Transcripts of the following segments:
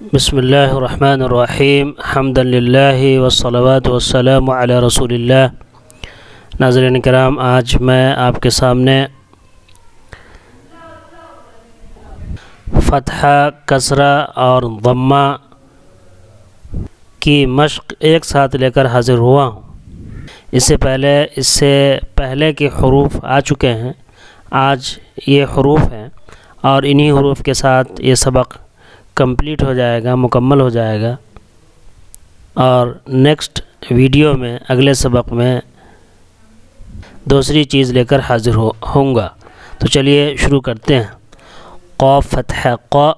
بسم اللہ الرحمن الرحیم حمدا للہ والصلوات والسلام علی رسول اللہ۔ ناظرین کرام، آج میں آپ کے سامنے فتحہ، کسرہ اور ضمہ کی مشق ایک ساتھ لے کر حاضر ہوا ہوں۔ اس سے پہلے کے حروف آ چکے ہیں، آج یہ حروف ہیں اور انہی حروف کے ساتھ یہ سبق کمپلیٹ ہو جائے گا، مکمل ہو جائے گا، اور نیکسٹ ویڈیو میں، اگلے سبق میں دوسری چیز لے کر حاضر ہوں گا۔ تو چلیے شروع کرتے ہیں۔ قاف فتحہ قا،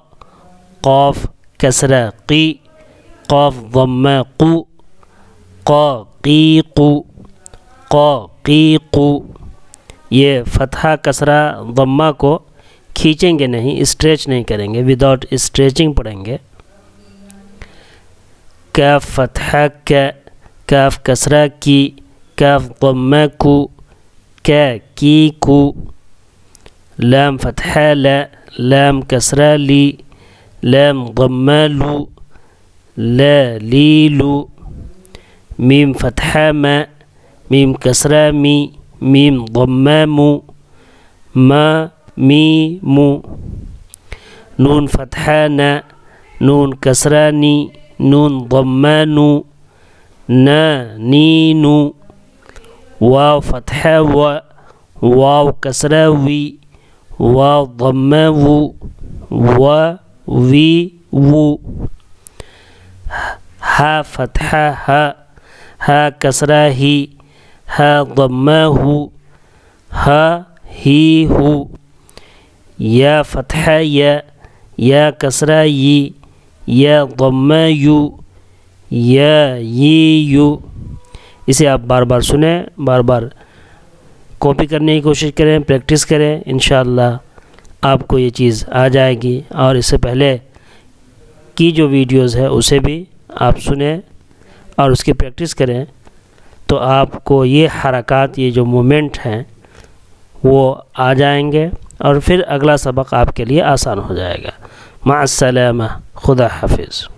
قاف کسرہ قی، قاف ضمہ قو، قا قی قو، قا قی قو۔ یہ فتحہ کسرہ ضمہ کو کھینچیں گے نہیں، اسٹریچ نہیں کریں گے، وداؤٹ اسٹریچنگ پڑھیں گے۔ کاف فتحہ کا، کاف کسرہ کی، کاف ضمہ کو، کا کی کو۔ لام فتحہ لا، لام کسرہ لی، لام ضمہ لو، لا لی لو۔ میم فتحہ ما، میم کسرہ می، میم ضمہ مو، ما می مو۔ نون فتحہ نا، نون کسرہ نی، نون ضمہ نو، نا نی نو۔ واو فتحہ و، واو کسرہ وی، واو ضمہ وو، و وی وو۔ ہا فتحہ ہا، ہا کسرہ ہی، ہا ضمہ ہو، ہا ہی ہو۔ یا فتحہ یا، یا کسرہ یی، یا ضمہ یو، یا یی یو۔ اسے آپ بار بار سنیں، بار بار کاپی کرنے کی کوشش کریں، پریکٹس کریں، انشاءاللہ آپ کو یہ چیز آ جائے گی۔ اور اس سے پہلے کی جو ویڈیوز ہے اسے بھی آپ سنیں اور اس کی پریکٹس کریں، تو آپ کو یہ حرکات، یہ جو مومنٹ ہیں وہ آ جائیں گے، اور پھر اگلا سبق آپ کے لیے آسان ہو جائے گا۔ مع السلامہ، خدا حافظ۔